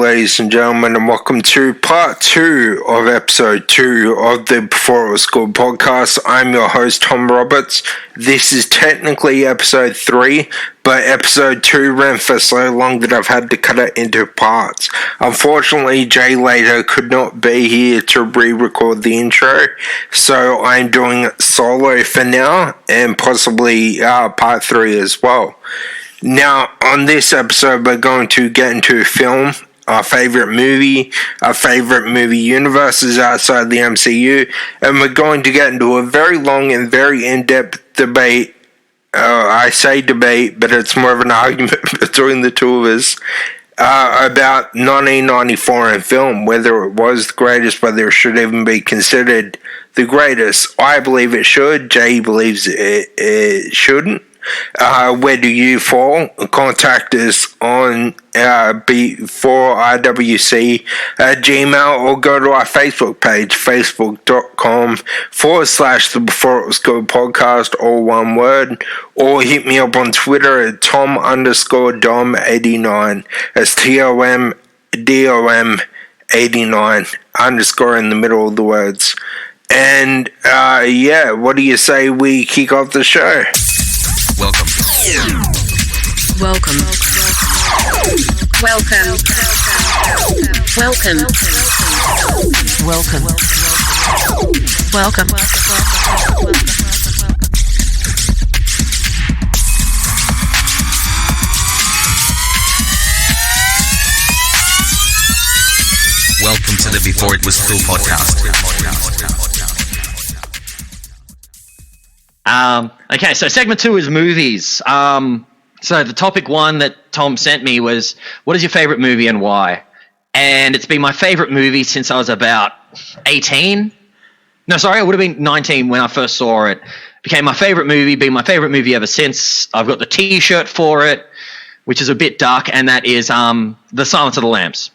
ladies and gentlemen, and welcome to part 2 of episode 2 of the Before It Was Good podcast. I'm your host, Tom Roberts. This is technically episode 3, but episode 2 ran for so long that I've had to cut it into parts. Unfortunately, Jay later could not be here to re-record the intro, so I'm doing it solo for now, and possibly part 3 as well. Now, on this episode, we're going to get into a film, our favourite movie universes outside the MCU, and we're going to get into a very long and very in-depth debate. I say debate, but it's more of an argument between the two of us about 1994 in film, whether it was the greatest, whether it should even be considered the greatest. I believe it should. Jay believes it shouldn't. Where do you fall? Contact us on B4RWC at Gmail, or go to our Facebook page, facebook.com/the Before It Was Good podcast, all one word, or hit me up on Twitter at Tom_Dom89. That's TOMDOM89, underscore in the middle of the words. And what do you say we kick off the show? Welcome. Welcome. Welcome. Welcome. Welcome. Welcome. Welcome to the Before It Was Cool podcast. Okay, so segment 2 is movies. So the topic 1 that Tom sent me was, what is your favorite movie and why? And it's been my favorite movie since I was about 18. No, sorry, I would have been 19 when I first saw it. Became my favorite movie, been my favorite movie ever since. I've got the T-shirt for it, which is a bit dark, and that is The Silence of the Lambs.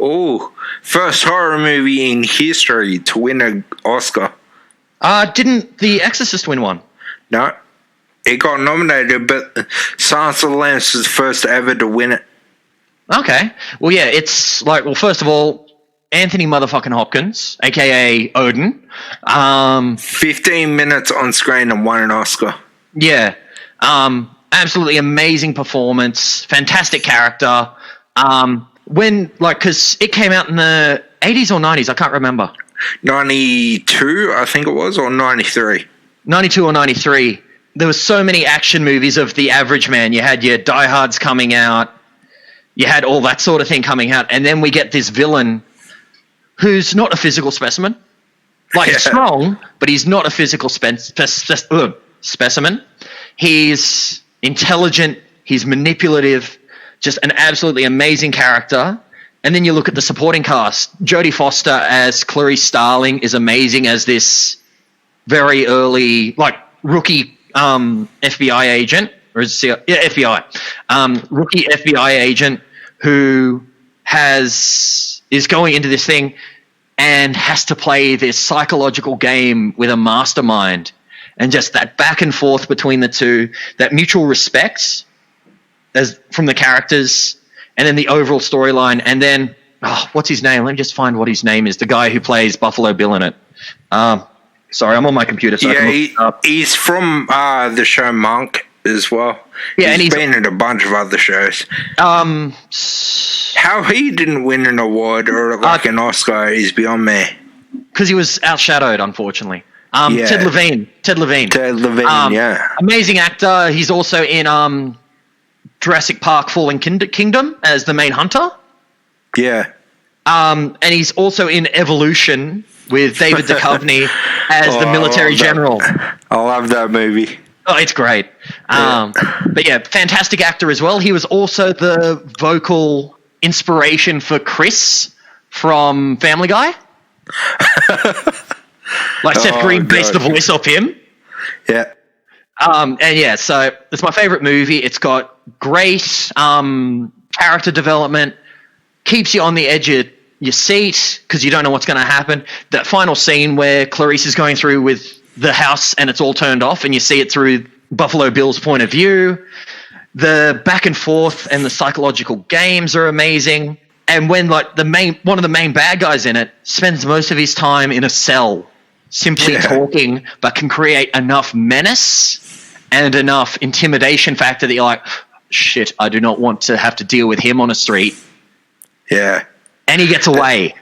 Oh, first horror movie in history to win an Oscar. Didn't The Exorcist win one? No, it got nominated, but Silence of the Lambs was the first ever to win it. Okay. Well, yeah, it's like, well, first of all, Anthony motherfucking Hopkins, a.k.a. Odin. 15 minutes on screen and won an Oscar. Yeah. Absolutely amazing performance, fantastic character. Because it came out in the 80s or 90s, I can't remember. 92, I think it was, or 93. 92 or 93. There were so many action movies of the average man. You had your Die Hards coming out. You had all that sort of thing coming out. And then we get this villain who's not a physical specimen. He's strong, but he's not a physical specimen. He's intelligent. He's manipulative. Just an absolutely amazing character. And then you look at the supporting cast. Jodie Foster as Clarice Starling is amazing as this very early, rookie FBI agent. Or is it FBI. Rookie FBI agent who is going into this thing and has to play this psychological game with a mastermind. And just that back and forth between the two, that mutual respect from the characters, and then the overall storyline, and then, what's his name? Let me just find what his name is. The guy who plays Buffalo Bill in it. Sorry, I'm on my computer. So he's from the show Monk as well. Yeah, he's been in a bunch of other shows. How he didn't win an award or an Oscar is beyond me. Because he was outshadowed, unfortunately. Ted Levine. Yeah. Amazing actor. He's also in Jurassic Park Fallen Kingdom as the main hunter. Yeah. And he's also in Evolution with David Duchovny as the military general. I love that movie. Oh, it's great. But yeah, fantastic actor as well. He was also the vocal inspiration for Chris from Family Guy. Seth Green based the voice off him. Yeah. So it's my favorite movie. It's got great character development, keeps you on the edge of your seat because you don't know what's going to happen. That final scene where Clarice is going through with the house and it's all turned off and you see it through Buffalo Bill's point of view. The back and forth and the psychological games are amazing. And when like one of the main bad guys in it spends most of his time in a cell, simply talking, but can create enough menace and enough intimidation factor that you're like, shit, I do not want to have to deal with him on a street. Yeah. And he gets away.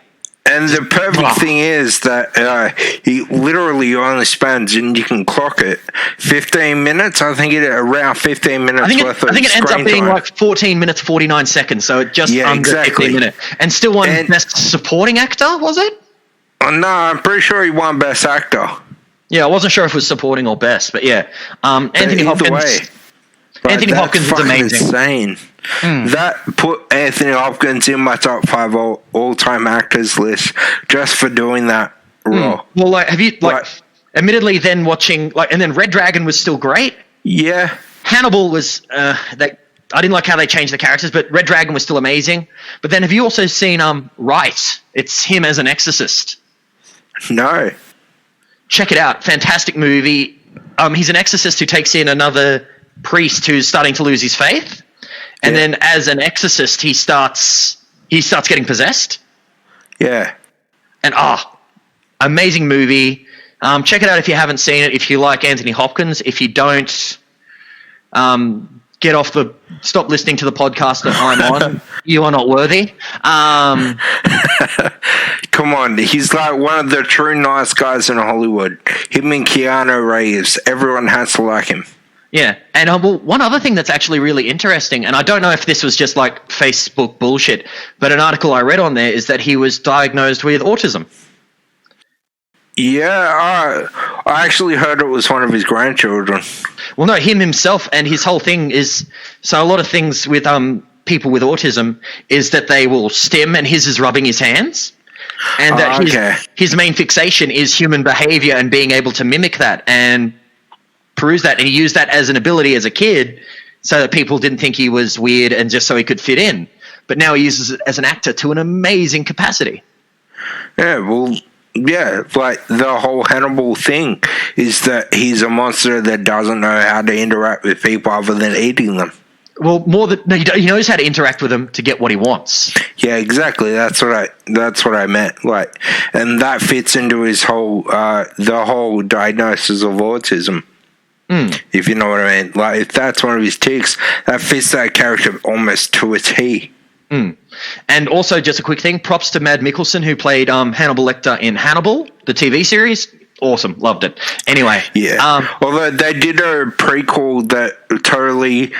And the perfect thing is that he literally only spends, and you can clock it, 15 minutes. I think around 15 minutes worth of I think it ends up being time. like 14 minutes, 49 seconds. So it just under exactly. 15 minutes. And still won Best Supporting Actor, was it? No, I'm pretty sure he won Best Actor. Yeah, I wasn't sure if it was supporting or best, but yeah. Anthony Hopkins. Anthony Hopkins is amazing. Insane. That put Anthony Hopkins in my top 5 all-time actors list just for doing that role. Well, like, have you admittedly then watching and then Red Dragon was still great. Yeah. Hannibal was I didn't like how they changed the characters, but Red Dragon was still amazing. But then have you also seen Right? It's him as an exorcist. No. Check it out. Fantastic movie. He's an exorcist who takes in another priest who's starting to lose his faith. And then as an exorcist, he starts getting possessed. Yeah. And amazing movie. Check it out if you haven't seen it. If you like Anthony Hopkins, if you don't, stop listening to the podcast that I'm on. You are not worthy. Come on, he's like one of the true nice guys in Hollywood. Him and Keanu Reeves, everyone has to like him. Yeah, and one other thing that's actually really interesting, and I don't know if this was just like Facebook bullshit, but an article I read on there is that he was diagnosed with autism. Yeah, I actually heard it was one of his grandchildren. Well, no, him himself, and his whole thing is, so a lot of things with people with autism is that they will stim, and his is rubbing his hands. And that his main fixation is human behavior and being able to mimic that and peruse that. And he used that as an ability as a kid so that people didn't think he was weird and just so he could fit in. But now he uses it as an actor to an amazing capacity. Yeah, well, yeah, like the whole Hannibal thing is that he's a monster that doesn't know how to interact with people other than eating them. Well, he knows how to interact with them to get what he wants. Yeah, exactly. That's what I meant. Like, and that fits into his whole the whole diagnosis of autism. If you know what I mean. Like, if that's one of his tics, that fits that character almost to a T. And also, just a quick thing: props to Mad Mikkelsen, who played Hannibal Lecter in Hannibal, the TV series. Awesome, loved it. Anyway, although they did a prequel that totally.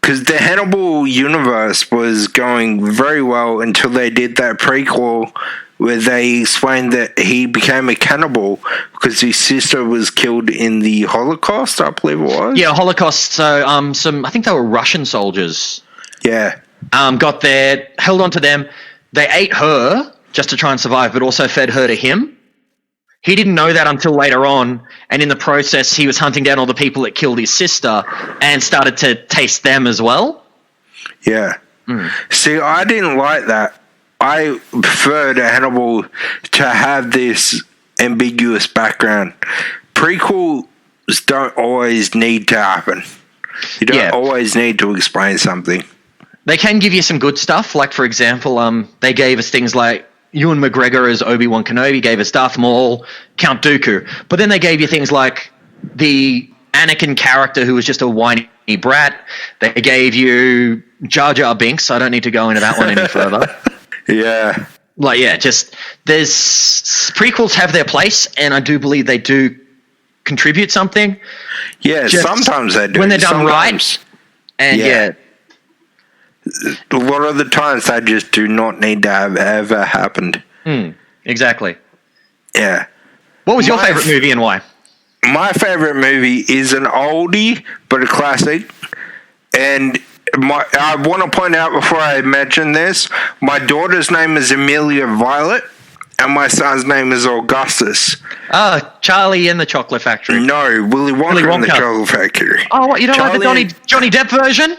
Because the Hannibal universe was going very well until they did that prequel where they explained that he became a cannibal because his sister was killed in the Holocaust, I believe it was. Yeah, Holocaust. So I think they were Russian soldiers. Yeah. Got there, held on to them. They ate her just to try and survive, but also fed her to him. He didn't know that until later on, and in the process, he was hunting down all the people that killed his sister and started to taste them as well. Yeah. See, I didn't like that. I preferred Hannibal to have this ambiguous background. Prequels don't always need to happen. You don't always need to explain something. They can give you some good stuff. Like, for example, they gave us things like Ewan McGregor as Obi-Wan Kenobi, gave us Darth Maul, Count Dooku. But then they gave you things like the Anakin character who was just a whiny brat. They gave you Jar Jar Binks. I don't need to go into that one any further. Yeah. Like, just there's prequels have their place, and I do believe they do contribute something. Yeah, just sometimes they do. When they're done right. And a lot of the times they just do not need to have ever happened. Exactly. Yeah. What was your favorite movie and why? My favorite movie is an oldie but a classic. And I want to point out before I mention this, my daughter's name is Amelia Violet and my son's name is Augustus. Charlie and the Chocolate Factory. No, Willy Wonka and the Chocolate Factory. Oh, what, you don't like the Johnny Depp version?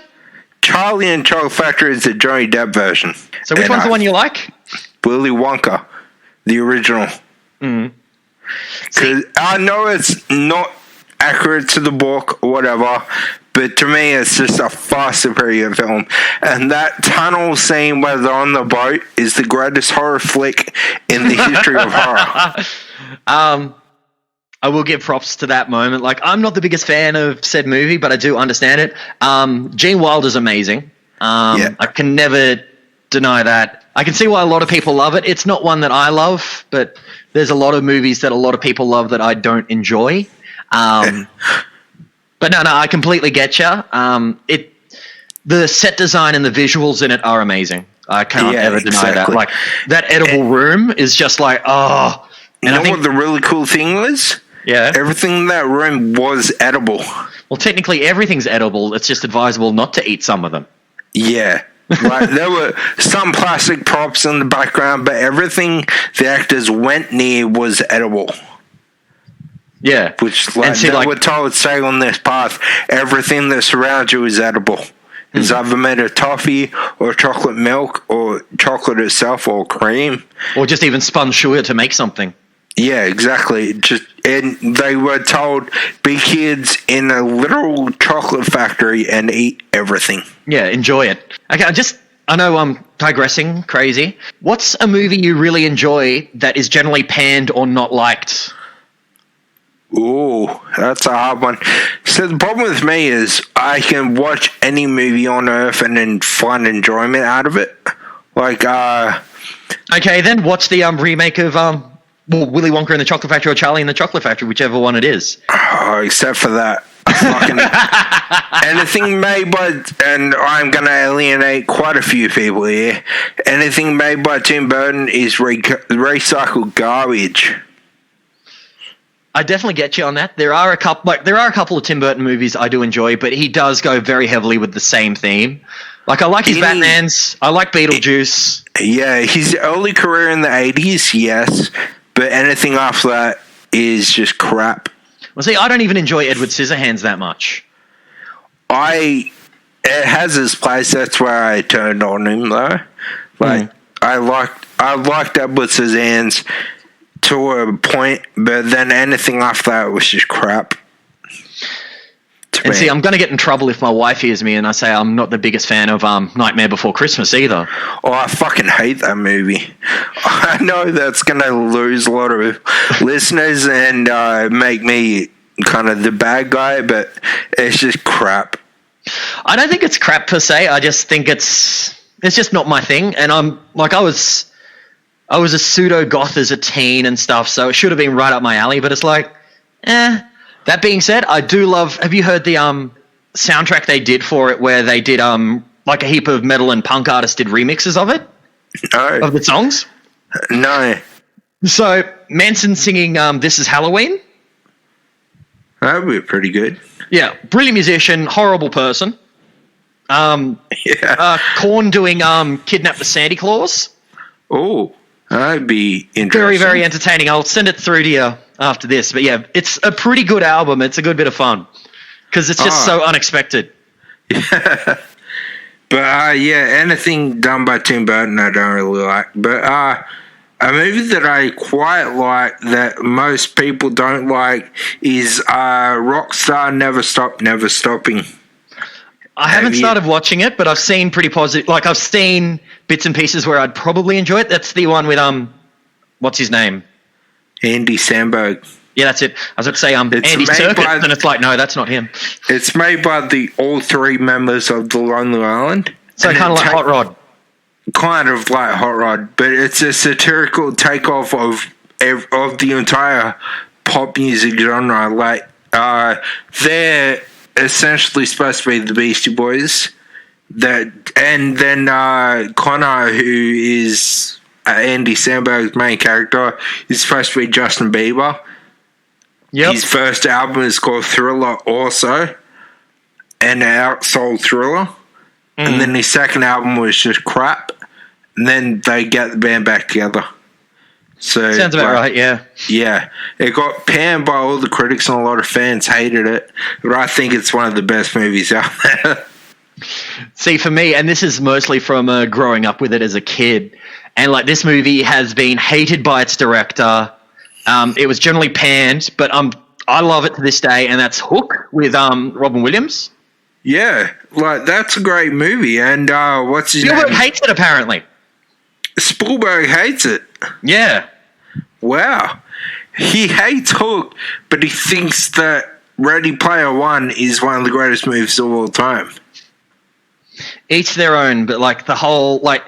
Charlie and Chocolate Factory is the Johnny Depp version. So which one's the one you like? Willy Wonka, the original. Because I know it's not accurate to the book or whatever, but to me, it's just a far superior film. And that tunnel scene where they're on the boat is the greatest horror flick in the history of horror. I will give props to that moment. Like, I'm not the biggest fan of said movie, but I do understand it. Gene Wilder's amazing. I can never deny that. I can see why a lot of people love it. It's not one that I love, but there's a lot of movies that a lot of people love that I don't enjoy. But no, I completely get you. The set design and the visuals in it are amazing. I cannot ever deny that. Like, that edible room is just like, oh. And you know what the really cool thing was? Yeah. Everything in that room was edible. Well, technically everything's edible. It's just advisable not to eat some of them. Yeah. Like, there were some plastic props in the background, but everything the actors went near was edible. Yeah. Which, like, they were told, stay on this path. Everything that surrounds you is edible. It's either made of toffee or chocolate milk or chocolate itself or cream. Or just even spun sugar to make something. Yeah, exactly. And they were told, be kids in a literal chocolate factory and eat everything. Yeah, enjoy it. Okay, I know I'm digressing crazy. What's a movie you really enjoy that is generally panned or not liked? Ooh, that's a hard one. So the problem with me is I can watch any movie on earth and then find enjoyment out of it. Like, okay, then what's the remake of Willy Wonka and the Chocolate Factory or Charlie and the Chocolate Factory, whichever one it is? Oh, except for that. Fucking anything made by, and I'm going to alienate quite a few people here, anything made by Tim Burton is recycled garbage. I definitely get you on that. There are a couple of Tim Burton movies I do enjoy, but he does go very heavily with the same theme. Like, I like his Batmans. I like Beetlejuice. Yeah, his early career in the 80s, yes, but anything after that is just crap. Well, see, I don't even enjoy Edward Scissorhands that much. It has its place. That's where I turned on him, though. Like, I liked Edward Scissorhands to a point, but then anything after that was just crap. And see, I'm going to get in trouble if my wife hears me and I say I'm not the biggest fan of Nightmare Before Christmas either. Oh, I fucking hate that movie. I know that's going to lose a lot of listeners and make me kind of the bad guy, but it's just crap. I don't think it's crap per se. I just think it's just not my thing. And I'm like, I was a pseudo goth as a teen and stuff, so it should have been right up my alley. But it's like, That being said, I do love. Have you heard the soundtrack they did for it, where they did like a heap of metal and punk artists did remixes of it? No. Of the songs? No. So Manson singing "This Is Halloween." That would be pretty good. Yeah, brilliant musician, horrible person. Korn doing "Kidnap the Santa Claus." Oh, that'd be interesting. Very, very entertaining. I'll send it through to you after this. But yeah, it's a pretty good album. It's a good bit of fun because it's just so unexpected. Yeah. But anything done by Tim Burton I don't really like. But a movie that I quite like that most people don't like is Rockstar Never Stop, Never Stopping. I haven't started watching it, but I've seen pretty positive. Like, I've seen bits and pieces where I'd probably enjoy it. That's the one with what's his name? Andy Samberg. Yeah, that's it. I was about to say Andy Serkis, and it's like, no, that's not him. It's made by all three members of the Lonely Island. So kind of like Hot Rod. Kind of like Hot Rod, but it's a satirical takeoff of the entire pop music genre. Like, they're essentially supposed to be the Beastie Boys. And then Connor, who is Andy Samberg's main character, is supposed to be Justin Bieber. Yep. His first album is called Thriller also, and outsold Thriller. And then his second album was just crap. And then they get the band back together. So sounds about right, yeah. Yeah. It got panned by all the critics and a lot of fans hated it. But I think it's one of the best movies out there. See, for me, and this is mostly from growing up with it as a kid, and like this movie has been hated by its director. It was generally panned, but I love it to this day, and that's Hook with Robin Williams. Yeah, like that's a great movie. And what's his Spielberg name? hates it, apparently. Spielberg hates it. Yeah. Wow. He hates Hook, but he thinks that Ready Player One is one of the greatest movies of all time. Each their own, but like the whole, like,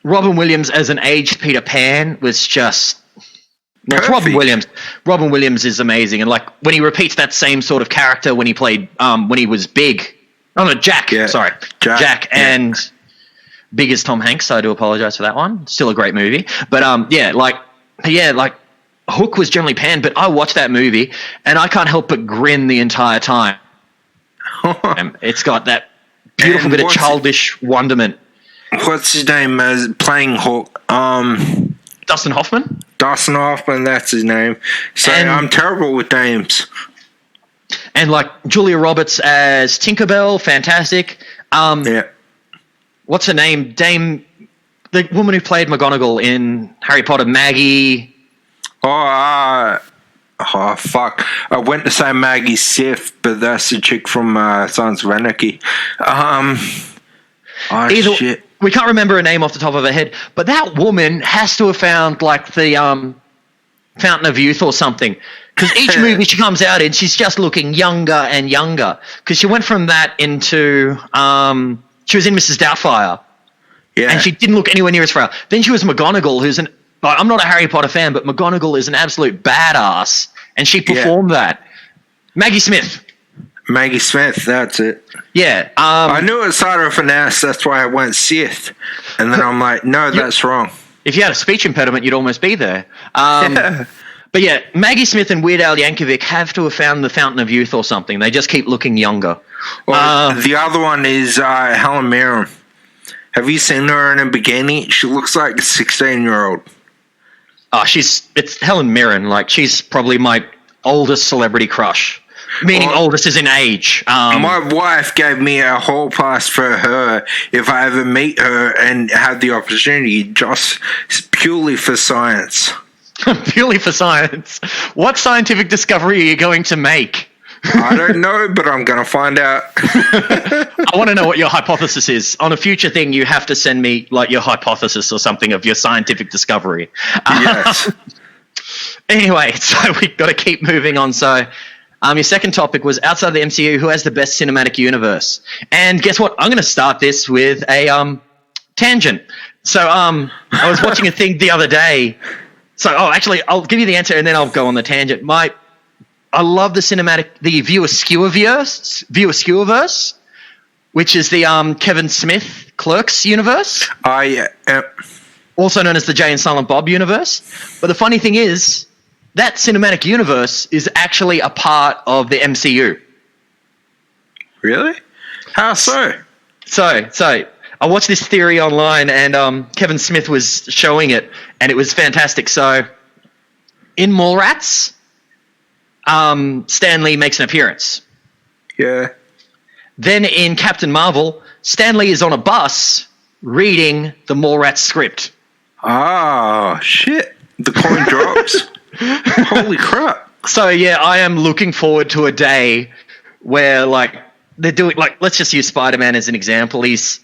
Robin Williams as an aged Peter Pan was just... Well, it's Robin Williams. Robin Williams is amazing. And like when he repeats that same sort of character when he played, when he was big. Oh, no, Jack. Yeah. Sorry. Jack and big as Tom Hanks. So I do apologize for that one. Still a great movie. But like Hook was generally panned, but I watched that movie and I can't help but grin the entire time. It's got that beautiful bit of childish wonderment. What's his name as playing Hook? Dustin Hoffman? Dustin Hoffman, that's his name. So I'm terrible with names. And like Julia Roberts as Tinkerbell, fantastic. Yeah. What's her name? The woman who played McGonagall in Harry Potter, Maggie. Oh, fuck. I went to say Maggie Sif, but that's the chick from Sons of Anarchy. Shit. We can't remember her name off the top of her head, but that woman has to have found like the Fountain of Youth or something. Because each movie she comes out in, she's just looking younger and younger. Because she went from that into she was in Mrs. Doubtfire, and she didn't look anywhere near as frail. Then she was McGonagall, who's I'm not a Harry Potter fan, but McGonagall is an absolute badass, and she performed that. Maggie Smith, that's it. Yeah. I knew it started with an S, that's why I went Sith. And then I'm like, no, that's wrong. If you had a speech impediment, you'd almost be there. But yeah, Maggie Smith and Weird Al Yankovic have to have found the Fountain of Youth or something. They just keep looking younger. Well, the other one is Helen Mirren. Have you seen her in a bikini? She looks like a 16-year-old. Oh, it's Helen Mirren. Like, she's probably my oldest celebrity crush. Meaning oldest is in age. My wife gave me a hall pass for her if I ever meet her and have the opportunity, just purely for science. Purely for science? What scientific discovery are you going to make? I don't know, but I'm going to find out. I want to know what your hypothesis is. On a future thing, you have to send me like your hypothesis or something of your scientific discovery. Yes. Anyway, so we've got to keep moving on. So... your second topic was outside of the MCU, who has the best cinematic universe? And guess what? I'm going to start this with a tangent. So I was watching a thing the other day. So, actually, I'll give you the answer and then I'll go on the tangent. I love the viewer skewerverse, which is the Kevin Smith Clerks universe. Yeah. Also known as the Jay and Silent Bob universe. But the funny thing is, that cinematic universe is actually a part of the MCU. Really? How so? So I watched this theory online, and Kevin Smith was showing it, and it was fantastic. So in Mallrats, Stan Lee makes an appearance. Yeah. Then in Captain Marvel, Stan Lee is on a bus reading the Mallrats script. Oh, shit. The coin drops. Holy crap. So, yeah, I am looking forward to a day where, like, they're doing, like, let's just use Spider-Man as an example. He's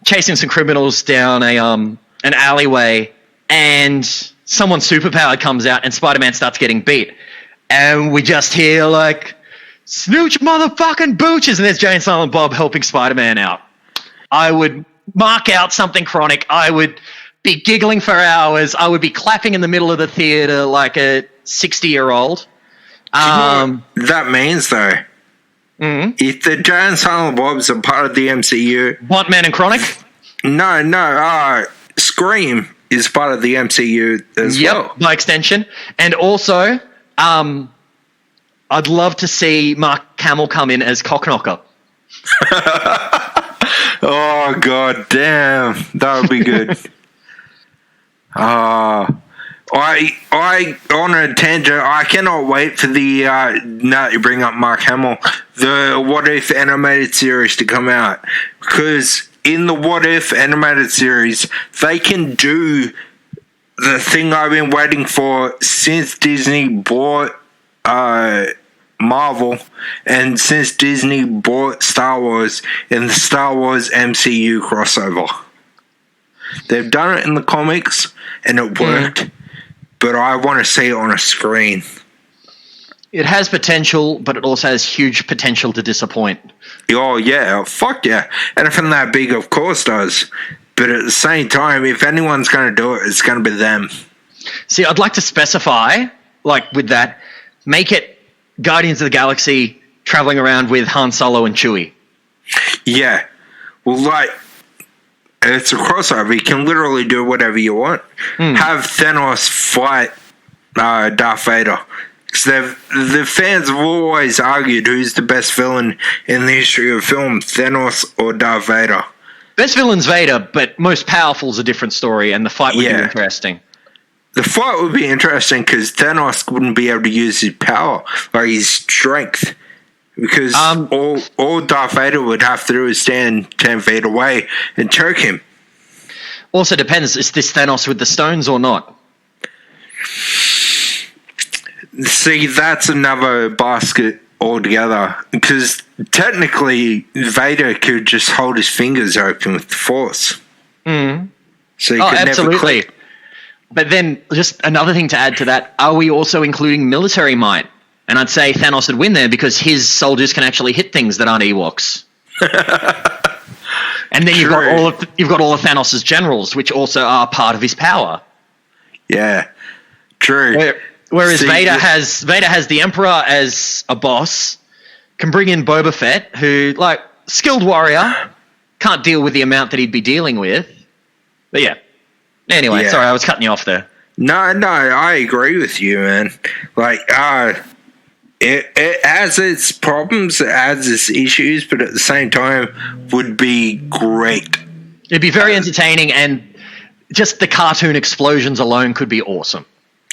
chasing some criminals down an alleyway, and someone superpowered comes out, and Spider-Man starts getting beat. And we just hear, like, snooch motherfucking booches, and there's Jay and Silent Bob helping Spider-Man out. I would mark out something chronic. I would be giggling for hours. I would be clapping in the middle of the theater like a 60-year-old. That means, though, if the Jay and Silent Bobs are part of the MCU... Want Man and Chronic? No. Scream is part of the MCU as well. Yep, by extension. And also, I'd love to see Mark Hamill come in as Cockknocker. Oh, god damn. That would be good. I on a tangent, I cannot wait for the now that you bring up Mark Hamill, the What If animated series to come out, because in the What If animated series they can do the thing I've been waiting for since Disney bought Marvel, and since Disney bought Star Wars in the Star Wars MCU crossover. They've done it in the comics, and it worked, but I want to see it on a screen. It has potential, but it also has huge potential to disappoint. Oh, yeah. Fuck yeah. Anything that big, of course, does. But at the same time, if anyone's going to do it, it's going to be them. See, I'd like to specify, like with that, make it Guardians of the Galaxy traveling around with Han Solo and Chewie. Yeah. Well, like, it's a crossover. You can literally do whatever you want. Have Thanos fight Darth Vader. Because the fans have always argued who's the best villain in the history of film, Thanos or Darth Vader. Best villain's Vader, but most powerful is a different story, and the fight would be interesting. The fight would be interesting because Thanos wouldn't be able to use his power, like his strength. Because all Darth Vader would have to do is stand 10 feet away and choke him. Also depends, is this Thanos with the stones or not? See, that's another basket altogether. Because technically, Vader could just hold his fingers open with the Force. Mm. So he could absolutely. never click. But then, just another thing to add to that, are we also including military might? And I'd say Thanos would win there because his soldiers can actually hit things that aren't Ewoks. And then you've got all of Thanos' generals, which also are part of his power. Yeah, true. Whereas Vader has the Emperor as a boss, can bring in Boba Fett, who, like, skilled warrior, can't deal with the amount that he'd be dealing with. But yeah. Anyway, sorry, I was cutting you off there. No, I agree with you, man. Like, it has its problems, it has its issues, but at the same time would be great. It'd be very entertaining, and just the cartoon explosions alone could be awesome.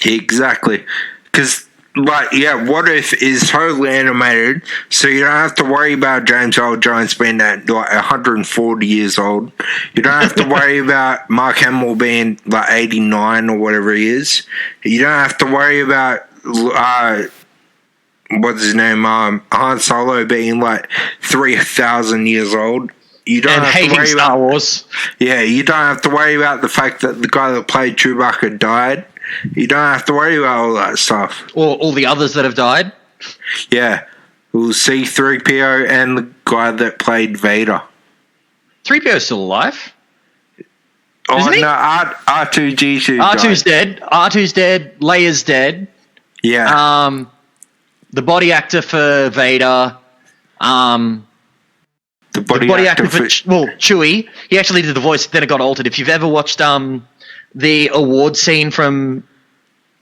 Exactly. Because, like, What If is totally animated, so you don't have to worry about James Earl Jones being at, like, 140 years old. You don't have to worry about Mark Hamill being, like, 89 or whatever he is. You don't have to worry about, what's his name, Han Solo being, like, 3,000 years old. You don't and have hating to worry Star Wars. Yeah, you don't have to worry about the fact that the guy that played Chewbacca died. You don't have to worry about all that stuff. Or all the others that have died. Yeah. We'll see C-3PO and the guy that played Vader. 3PO's still alive. Oh, Isn't he? no, R2-D2 R2's died. dead. R2's dead. Leia's dead. Yeah. The body actor for Vader. The body actor for Chewie. He actually did the voice, then it got altered. If you've ever watched the award scene from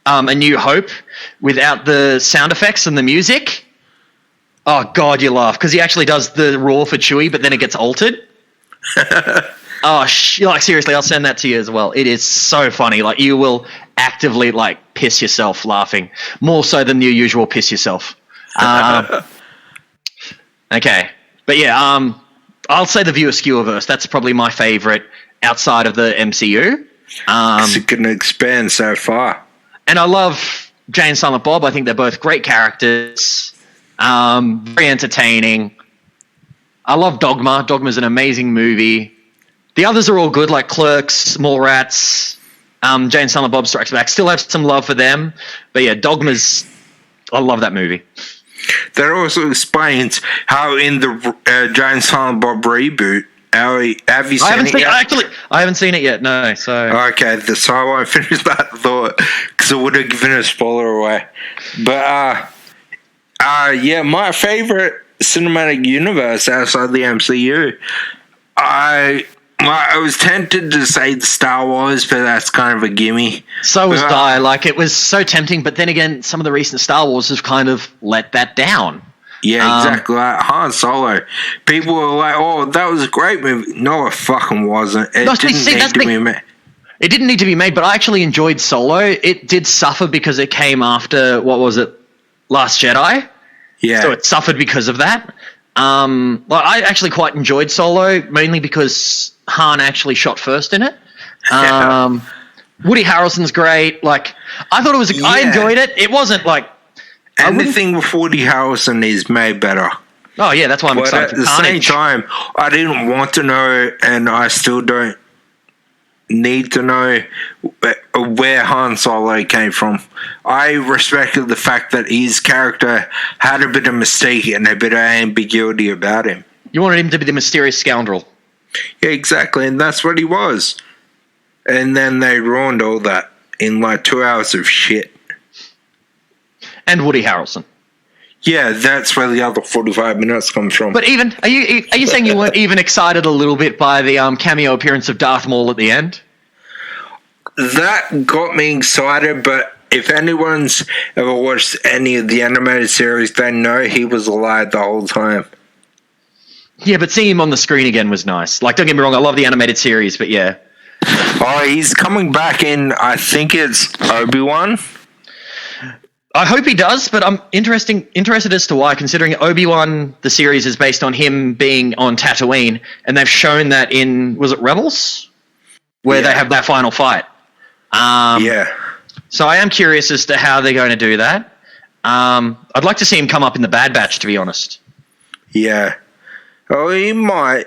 A New Hope without the sound effects and the music, oh God, you laugh, because he actually does the roar for Chewie, but then it gets altered. Like, seriously, I'll send that to you as well. It is so funny. Like, you will actively, like, piss yourself laughing, more so than your usual piss yourself. Okay, but yeah, I'll say the Viewer Skewerverse. That's probably my favorite outside of the MCU. It can expand so far. And I love Jay and Silent Bob. I think they're both great characters. Very entertaining. I love Dogma. Dogma's an amazing movie. The others are all good, like Clerks, Mallrats, Jay and Silent Bob Strikes Back. Still have some love for them. But yeah, Dogma's... I love that movie. That also explains how in the Jay and Silent Bob reboot, have you seen it yet? I haven't seen it yet, no. So okay, so I won't finish that thought because it would have given a spoiler away. But my favorite cinematic universe outside the MCU, I was tempted to say the Star Wars, but that's kind of a gimme. So was I. Like, it was so tempting, but then again, some of the recent Star Wars have kind of let that down. Yeah, exactly. Like Han Solo. People were like, oh, that was a great movie. No, it fucking wasn't. It didn't need to be made. It didn't need to be made, but I actually enjoyed Solo. It did suffer because it came after, what was it, Last Jedi? Yeah. So it suffered because of that. I actually quite enjoyed Solo, mainly because Han actually shot first in it. Woody Harrelson's great. Like, I thought it was... I enjoyed it. It wasn't like... anything with Woody Harrelson is made better. Oh yeah, that's why I'm But excited at for the Carnage. same time, I didn't want to know, and I still don't need to know where Han Solo came from. I respected the fact that his character had a bit of mystique and a bit of ambiguity about him. You wanted him to be the mysterious scoundrel. Yeah, exactly, and that's what he was. And then they ruined all that in like 2 hours of shit. And Woody Harrelson. Yeah, that's where the other 45 minutes comes from. But even are you saying you weren't even excited a little bit by the cameo appearance of Darth Maul at the end? That got me excited, but if anyone's ever watched any of the animated series, they know he was alive the whole time. Yeah, but seeing him on the screen again was nice. Like, don't get me wrong, I love the animated series, but yeah. Oh, he's coming back in, I think it's Obi-Wan. I hope he does, but I'm interested as to why, considering Obi-Wan, the series, is based on him being on Tatooine, and they've shown that in, was it Rebels? Where they have that final fight. Yeah. So I am curious as to how they're going to do that. I'd like to see him come up in the Bad Batch, to be honest. Yeah. Oh, he might.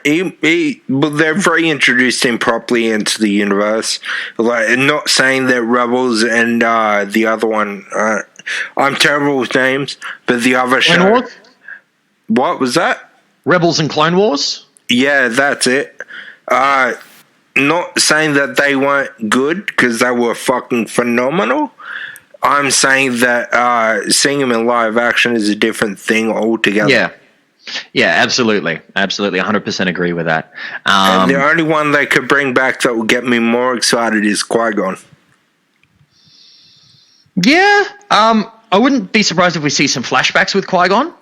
But they've reintroduced him properly into the universe. Like, not saying that Rebels and the other one... I'm terrible with names, but the other show... Clone Wars? What was that? Rebels and Clone Wars? Yeah, that's it. Not saying that they weren't good, because they were fucking phenomenal. I'm saying that seeing them in live action is a different thing altogether. Yeah. Yeah, absolutely. Absolutely. 100% agree with that. And the only one they could bring back that will get me more excited is Qui-Gon. Yeah. I wouldn't be surprised if we see some flashbacks with Qui-Gon.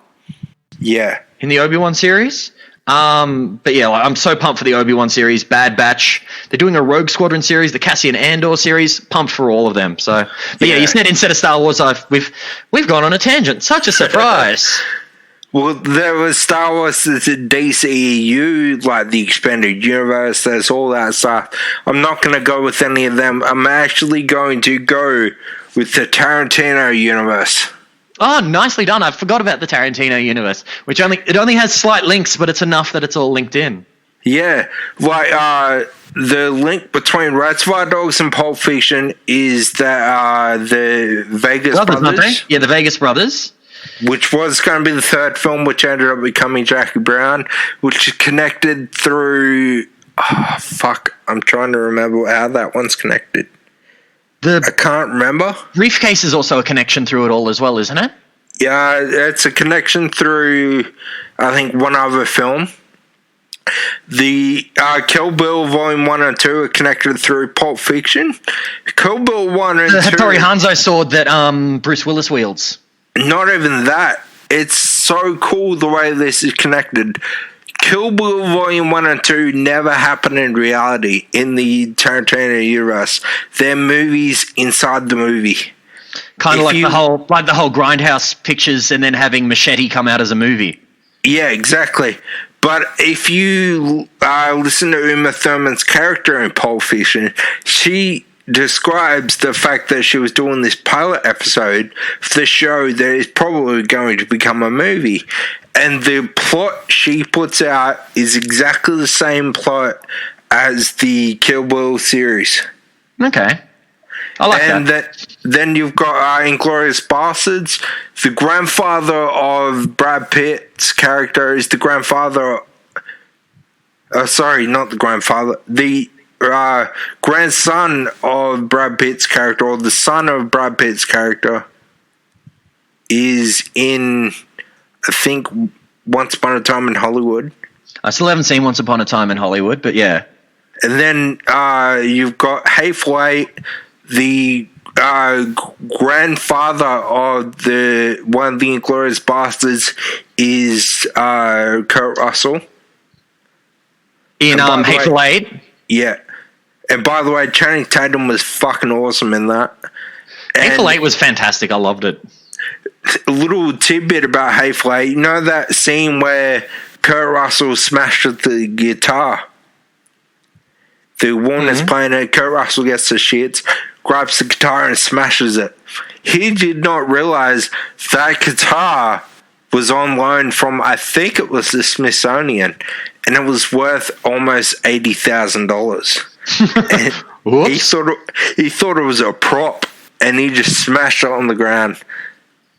Yeah. In the Obi-Wan series. But yeah, I'm so pumped for the Obi-Wan series, Bad Batch. They're doing a Rogue Squadron series, the Cassian Andor series. Pumped for all of them. So, but yeah, you said instead of Star Wars, we've gone on a tangent. Such a surprise. Well, there was Star Wars, there's a DCEU, like the Expanded Universe, there's all that stuff. I'm not going to go with any of them. I'm actually going to go with the Tarantino universe. Oh, nicely done. I forgot about the Tarantino universe, which only has slight links, but it's enough that it's all linked in. Yeah, like the link between Reservoir Dogs and Pulp Fiction is that the Vegas brothers, aren't they? Yeah, the Vegas brothers. Which was going to be the third film, which ended up becoming Jackie Brown, which is connected through... Oh, fuck. I'm trying to remember how that one's connected. I can't remember. Briefcase is also a connection through it all as well, isn't it? Yeah, it's a connection through, I think, one other film. The Kill Bill Volume 1 and 2 are connected through Pulp Fiction. Kill Bill 1 and 2... The Hattori Hanzo sword that Bruce Willis wields. Not even that. It's so cool the way this is connected. Kill Bill Volume 1 and 2 never happened in reality in the Tarantino universe. They're movies inside the movie. Kind of like the whole Grindhouse pictures and then having Machete come out as a movie. Yeah, exactly. But if you listen to Uma Thurman's character in Pulp Fiction, she describes the fact that she was doing this pilot episode for the show that is probably going to become a movie. And the plot she puts out is exactly the same plot as the Kill Bill series. Okay. I like that. Then you've got Inglourious Bastards. The grandfather of Brad Pitt's character is the grandfather... sorry, not the grandfather. The grandson of Brad Pitt's character, or the son of Brad Pitt's character, is in, I think, Once Upon a Time in Hollywood. I still haven't seen Once Upon a Time in Hollywood, but yeah. And then you've got Hateful Eight, the grandfather of one of the Inglourious Bastards is Kurt Russell. In Hateful Eight? Yeah. And by the way, Channing Tatum was fucking awesome in that. Hateful Eight was fantastic. I loved it. A little tidbit about Hateful Eight. You know that scene where Kurt Russell smashed the guitar? The woman is playing it. Kurt Russell gets the shits, grabs the guitar and smashes it. he did not realize that guitar was on loan from, I think it was the Smithsonian, and it was worth almost $80,000. He thought it was a prop, and he just smashed it on the ground.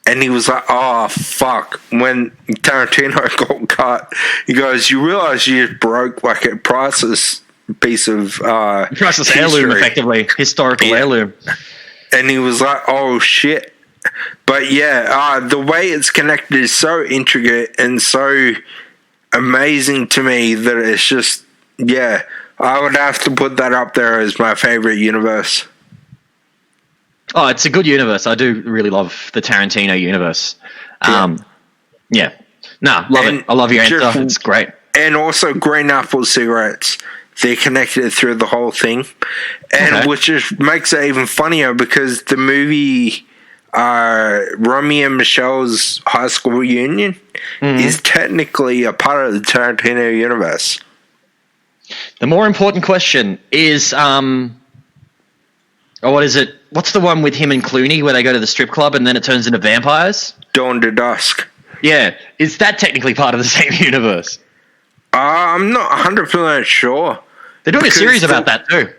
And he was like, "Oh fuck!" When Tarantino got cut, he goes, "You realize you just broke like a priceless piece of priceless history. Heirloom, effectively historical heirloom." And he was like, "Oh shit!" But yeah, the way it's connected is so intricate and so amazing to me that it's just, yeah, I would have to put that up there as my favorite universe. Oh, it's a good universe. I do really love the Tarantino universe. Love it. I love your answer. It's great. And also Green Apple cigarettes. They're connected through the whole thing. And which just makes it even funnier because the movie Romeo and Michelle's high school reunion is technically a part of the Tarantino universe. The more important question is, what is it? What's the one with him and Clooney where they go to the strip club and then it turns into vampires? Dawn to Dusk. Yeah. Is that technically part of the same universe? I'm not 100% sure. They're doing a series about that too.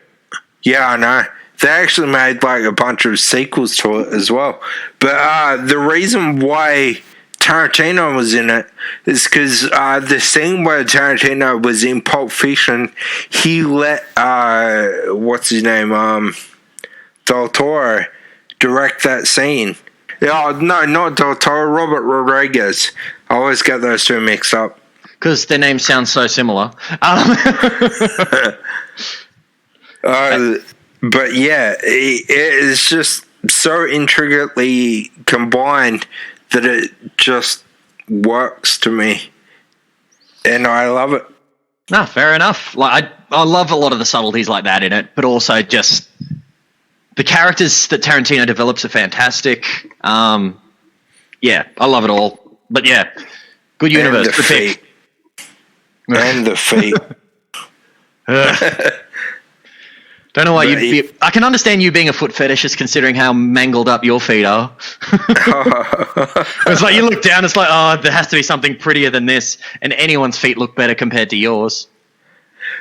Yeah, I know. They actually made like a bunch of sequels to it as well. But the reason why Tarantino was in it is because the scene where Tarantino was in Pulp Fiction, he let what's his name, Del Toro, direct that scene. Oh no, not Del Toro, Robert Rodriguez. I always get those two mixed up because their names sound so similar. But yeah, it is just so intricately combined that it just works to me, and I love it. No, fair enough. Like I love a lot of the subtleties like that in it, but also just the characters that Tarantino develops are fantastic. Yeah, I love it all. But yeah, good universe. And the feet. And the feet. Don't know why you'd be... I can understand you being a foot fetishist considering how mangled up your feet are. It's like you look down, it's like, oh, there has to be something prettier than this, and anyone's feet look better compared to yours.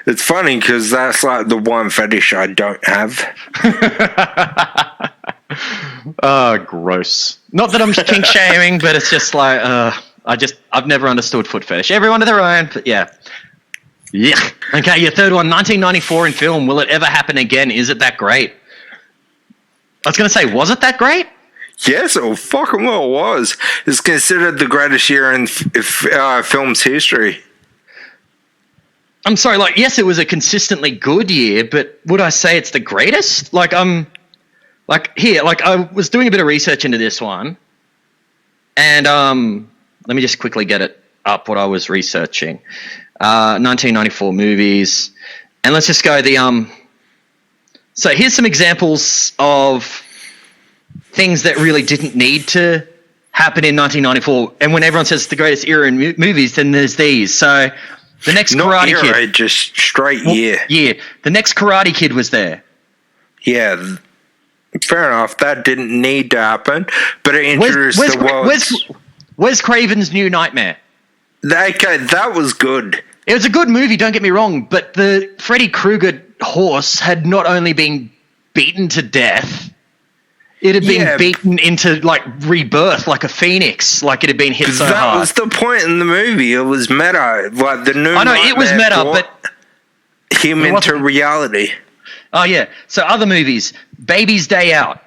It's funny because that's like the one fetish I don't have. Oh, gross. Not that I'm kink shaming, but it's just like, I've never understood foot fetish. Everyone to their own, but yeah. Yeah. Okay, your third one, 1994 in film. Will it ever happen again? Is it that great? I was going to say, was it that great? Yes, it fucking well was. It's considered the greatest year in film's history. I'm sorry, like, yes, it was a consistently good year, but would I say it's the greatest? Like, I was doing a bit of research into this one, and let me just quickly get it up, what I was researching. 1994 movies, and let's just go so here's some examples of things that really didn't need to happen in 1994, and when everyone says it's the greatest era in movies, then there's these. So the next Karate Kid, just straight year. Yeah, the next Karate Kid was there. Yeah, fair enough. That didn't need to happen, but it introduced the world. Wes Craven's New Nightmare. Okay, that was good. It was a good movie, don't get me wrong, but the Freddy Krueger horse had not only been beaten to death, it had been beaten into, like, rebirth, like a phoenix, like it had been hit so hard. That was the point in the movie. It was meta. Like, the new Nightmare it was meta, but... him into reality. Oh, yeah. So other movies. Baby's Day Out.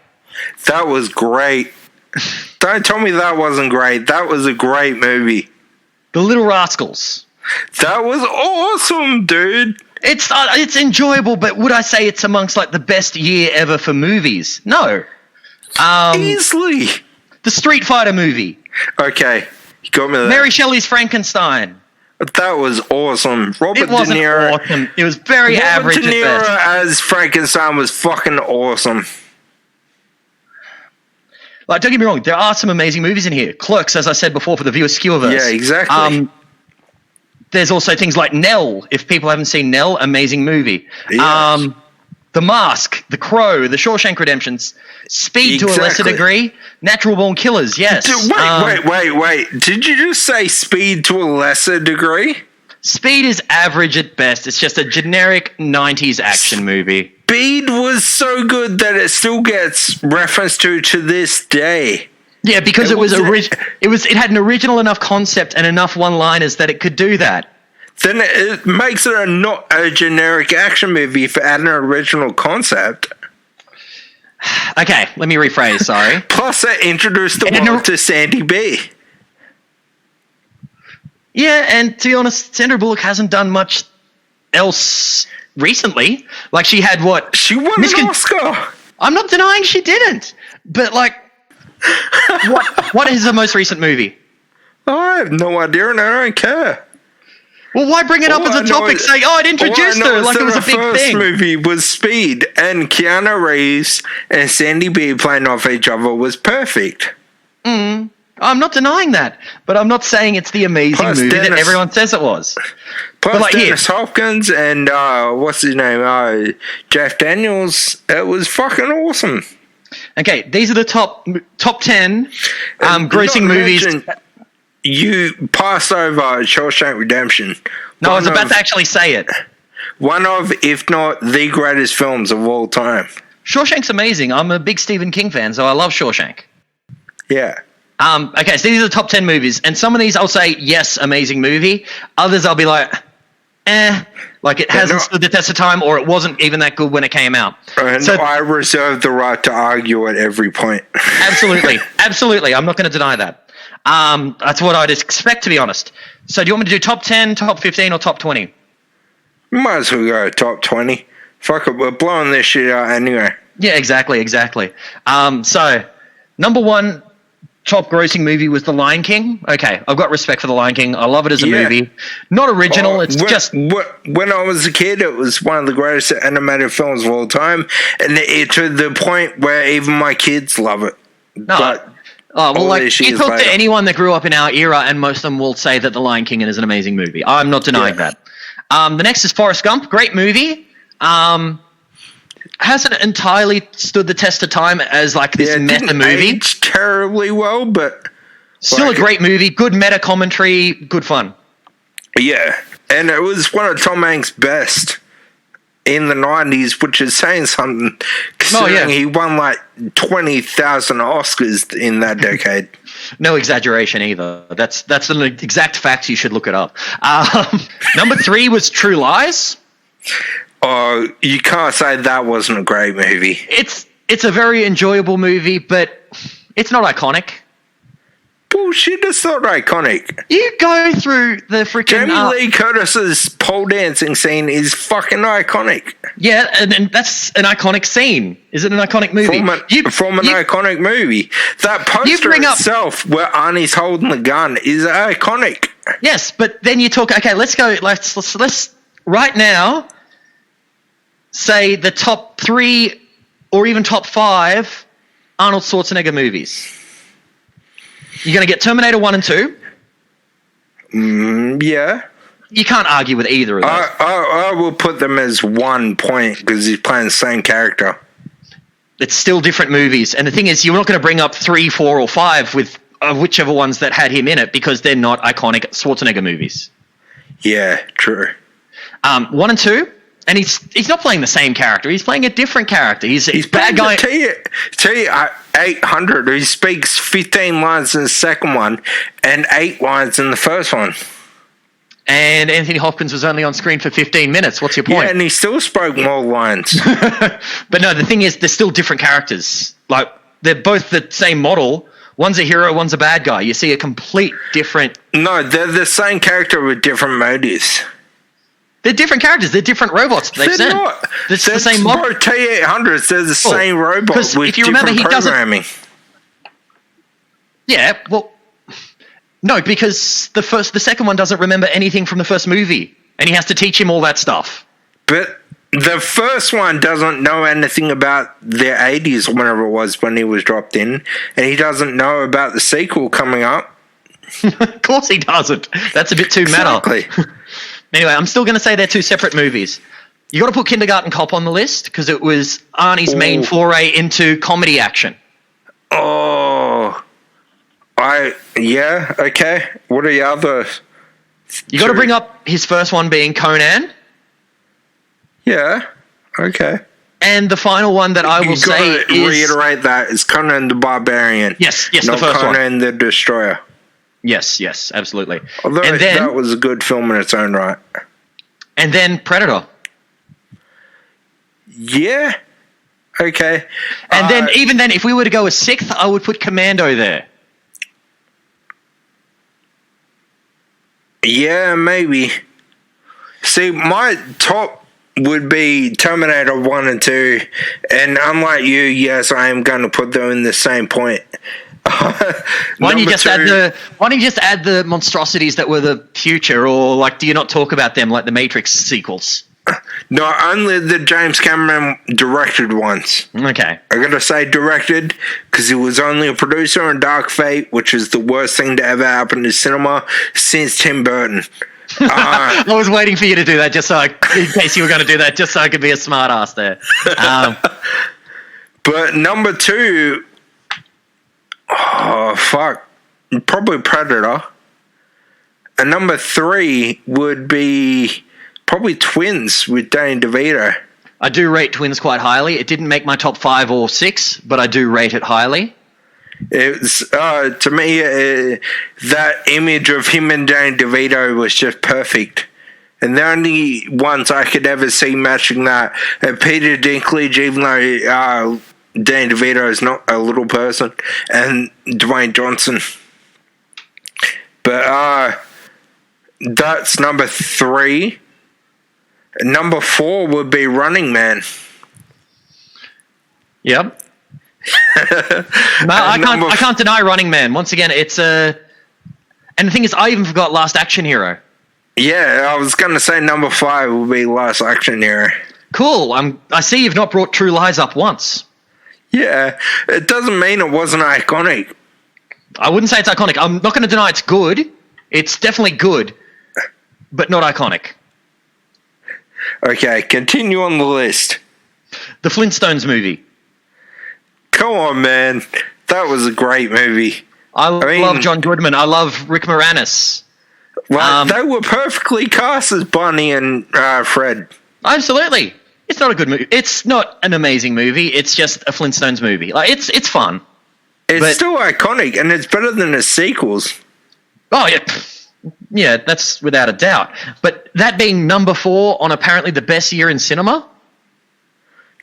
That was great. Don't tell me that wasn't great. That was a great movie. The Little Rascals. That was awesome, dude. It's enjoyable, but would I say it's amongst, like, the best year ever for movies? No. Easily. The Street Fighter movie. Okay, you got me there. Mary Shelley's Frankenstein. That was awesome. It wasn't awesome. It was very average at best. Robert De Niro as Frankenstein was fucking awesome. Like, don't get me wrong, there are some amazing movies in here. Clerks, as I said before, for the viewer skewerverse. Yeah, exactly. There's also things like Nell. If people haven't seen Nell, amazing movie. Yes. The The Mask, The Crow, The Shawshank Redemption, Speed to a lesser degree, Natural Born Killers, yes. Wait. Did you just say Speed to a lesser degree? Speed is average at best. It's just a generic 90s action movie. Speed was so good that it still gets referenced to this day. Yeah, because it had an original enough concept and enough one-liners that it could do that. Then it makes it not a generic action movie if it had an original concept. Okay, let me rephrase, sorry. Plus, it introduced the world to Sandy B. Yeah, and to be honest, Sandra Bullock hasn't done much else recently. Like, she had what? She won an Oscar! I'm not denying she didn't. But, like, what is her most recent movie? I have no idea and I don't care. Well, why bring it up as a topic? Say, it introduced her like it was a big thing. The first movie was Speed, and Keanu Reeves and Sandy B playing off each other was perfect. I'm not denying that, but I'm not saying it's the amazing movie that everyone says it was. Plus, like, Dennis Hopkins and what's his name, Jeff Daniels. It was fucking awesome. Okay, these are the top 10 grossing movies. You passed over Shawshank Redemption. No, I was about to actually say it. One of, if not the greatest films of all time. Shawshank's amazing. I'm a big Stephen King fan, so I love Shawshank. Yeah. Okay, so these are the top 10 movies, and some of these I'll say, yes, amazing movie. Others I'll be like, like it hasn't stood the test of time, or it wasn't even that good when it came out. And so, I reserve the right to argue at every point. Absolutely. I'm not going to deny that. That's what I'd expect, to be honest. So do you want me to do top 10, top 15, or top 20? Might as well go top 20. Fuck it, we're blowing this shit out anyway. Yeah, exactly. So, number one top grossing movie was The Lion King. Okay, I've got respect for The Lion King. I love it as a movie. Not original, it's just... When I was a kid, it was one of the greatest animated films of all time, and it to the point where even my kids love it. You talk to anyone that grew up in our era, and most of them will say that The Lion King is an amazing movie. I'm not denying that. The next is Forrest Gump. Great movie. Hasn't entirely stood the test of time as like this meta movie. Age terribly well, but still a great movie. Good meta commentary. Good fun. Yeah, and it was one of Tom Hanks' best in the 90s, which is saying something, considering he won like 20,000 Oscars in that decade. No exaggeration either. That's the exact facts. You should look it up. Number 3 was True Lies. Oh, you can't say that wasn't a great movie. It's a very enjoyable movie, but it's not iconic. Bullshit, it's not iconic. You go through the freaking... Jamie Lee Curtis's pole dancing scene is fucking iconic. Yeah, and that's an iconic scene. Is it an iconic movie? From an iconic movie. That poster itself where Arnie's holding the gun is iconic. Yes, but then you talk... Okay, let's go... Let's right now say the top 3 or even top 5 Arnold Schwarzenegger movies. You're going to get Terminator 1 and 2. Yeah. You can't argue with either of those. I will put them as 1 point because he's playing the same character. It's still different movies. And the thing is, you're not going to bring up 3, 4, or 5 with whichever ones that had him in it because they're not iconic Schwarzenegger movies. Yeah, true. 1 and 2. And he's not playing the same character. He's playing a different character. He's bad guy. T-800. He speaks 15 lines in the second one and 8 lines in the first one. And Anthony Hopkins was only on screen for 15 minutes. What's your point? Yeah, and he still spoke more lines. But no, the thing is, they're still different characters. Like, they're both the same model. One's a hero, one's a bad guy. You see a complete different... No, they're the same character with different motives. They're different characters. They're different robots. They're not. It's the same model. T-800s, they're the same robot with if you different remember, programming. Yeah, well... No, because the second one doesn't remember anything from the first movie. And he has to teach him all that stuff. But the first one doesn't know anything about the 80s or whenever it was when he was dropped in. And he doesn't know about the sequel coming up. Of course he doesn't. That's a bit too meta. Exactly. Anyway, I'm still going to say they're 2 separate movies. You got to put Kindergarten Cop on the list because it was Arnie's main foray into comedy action. Oh, okay. What are the other? You got to bring up his first one being Conan. Yeah. Okay. And the final one that I will say is... reiterate that is Conan the Barbarian. Yes, not the first Conan one. the Destroyer. Yes, absolutely. Although and then, that was a good film in its own right. And then Predator. Yeah. Okay. And then, even then, if we were to go a sixth, I would put Commando there. Yeah, maybe. See, my top would be Terminator 1 and 2, and unlike you, yes, I am going to put them in the same point. Why don't you just add the monstrosities that were the future, or like, do you not talk about them like the Matrix sequels? No, only the James Cameron directed ones. Okay. I gotta say directed, because he was only a producer on Dark Fate, which is the worst thing to ever happen to cinema since Tim Burton. I was waiting for you to do that, in case you were going to do that, just so I could be a smart ass there. But number 2, probably Predator. And number 3 would be probably Twins with Danny DeVito. I do rate Twins quite highly. It didn't make my top 5 or 6, but I do rate it highly. It's to me, that image of him and Danny DeVito was just perfect. And the only ones I could ever see matching that are Peter Dinklage, even though Danny DeVito is not a little person, and Dwayne Johnson. But that's number 3. Number 4 would be Running Man. Yep. No, I can't deny Running Man. Once again, it's a... And the thing is, I even forgot Last Action Hero. Yeah, I was going to say number 5 would be Last Action Hero. Cool. I see you've not brought True Lies up once. Yeah, it doesn't mean it wasn't iconic. I wouldn't say it's iconic. I'm not going to deny it's good. It's definitely good, but not iconic. Okay, continue on the list. The Flintstones movie. Come on, man. That was a great movie. I love John Goodman. I love Rick Moranis. Well, they were perfectly cast as Bonnie and Fred. Absolutely. It's not a good movie. It's not an amazing movie. It's just a Flintstones movie. Like it's fun. It's still iconic, and it's better than the sequels. Oh, yeah. Yeah, that's without a doubt. But that being number 4 on apparently the best year in cinema?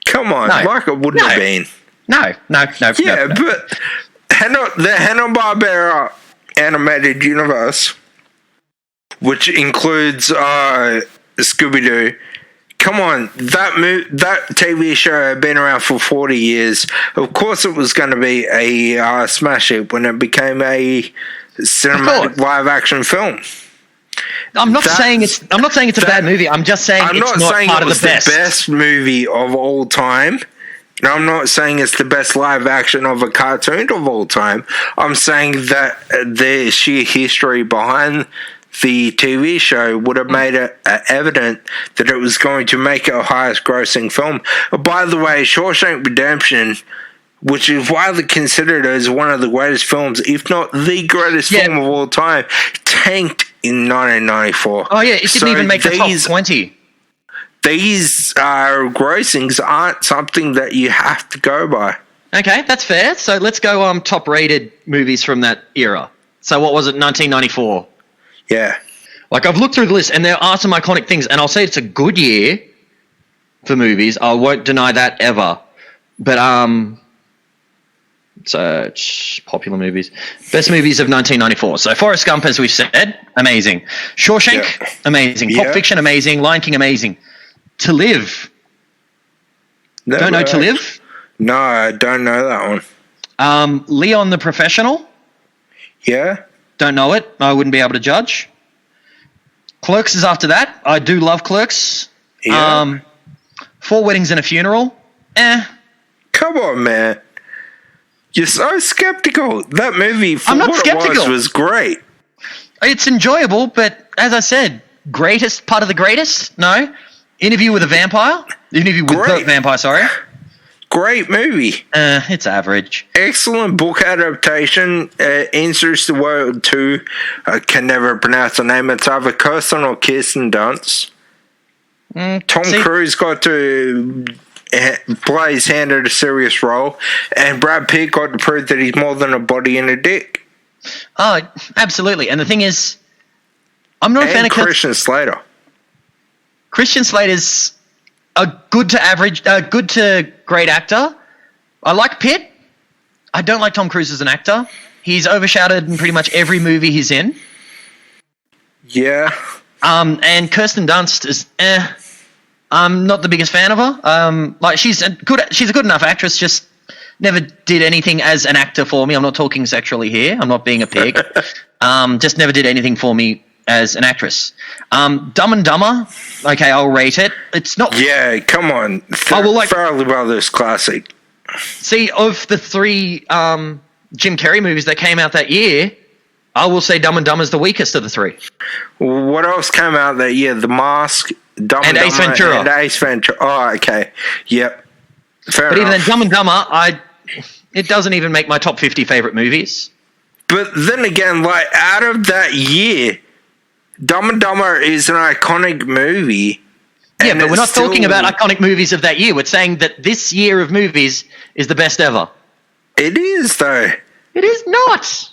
Come on, like it wouldn't have been. No. Yeah, but the Hanna-Barbera animated universe, which includes Scooby-Doo. Come on, that TV show had been around for 40 years. Of course, it was going to be a smash hit when it became a cinematic live-action film. I'm not saying it's a bad movie. I'm just saying it's not part of the best. The best movie of all time. Now, I'm not saying it's the best live action of a cartoon of all time. I'm saying that the sheer history behind the TV show would have made it evident that it was going to make it a highest grossing film. By the way, Shawshank Redemption, which is widely considered as one of the greatest films, if not the greatest film of all time, tanked in 1994. Oh, yeah, it didn't even make the top 20. These grossings aren't something that you have to go by. Okay, that's fair. So let's go top-rated movies from that era. So what was it, 1994? Yeah. Like, I've looked through the list, and there are some iconic things, and I'll say it's a good year for movies. I won't deny that ever. But, so, popular movies. Best movies of 1994. So, Forrest Gump, as we've said, amazing. Shawshank, amazing. Pulp Fiction, amazing. Lion King, amazing. To Live. Don't know To Live? No, I don't know that one. Leon the Professional. Yeah. Don't know it. I wouldn't be able to judge. Clerks is after that. I do love Clerks. Yeah. 4 Weddings and a Funeral. Come on, man. You're so skeptical. That movie, for what it was great. It's enjoyable, but as I said, part of the greatest? No. Interview with a Vampire? Interview with the Vampire, sorry. Great movie. It's average. Excellent book adaptation. Answers the World 2. I can never pronounce the name. It's either Kirsten or Kirsten Dunst. Tom Cruise got to play his hand at a serious role, and Brad Pitt got to prove that he's more than a body and a dick. Oh, absolutely. And the thing is, I'm not a fan of Christian Slater. Christian Slater's a good to great actor. I like Pitt. I don't like Tom Cruise as an actor. He's overshadowed in pretty much every movie he's in. Yeah. And Kirsten Dunst is I'm not the biggest fan of her. Like she's a good enough actress, just never did anything as an actor for me. I'm not talking sexually here. I'm not being a pig. Just never did anything for me as an actress. Dumb and Dumber. Okay, I'll rate it. It's not. Yeah, come on. Farrelly Brothers classic. See, of the 3 Jim Carrey movies that came out that year, I will say Dumb and Dumber is the weakest of the 3. What else came out that year? The Mask, Dumb and Ace Dumber, Ventura. and Ace Ventura. Oh, okay. Yep. Fair but enough. even then, Dumb and Dumber, it doesn't even make my top 50 favorite movies. But then again, like out of that year, Dumb and Dumber is an iconic movie. Yeah, but we're not talking about iconic movies of that year. We're saying that this year of movies is the best ever. It is, though. It is not.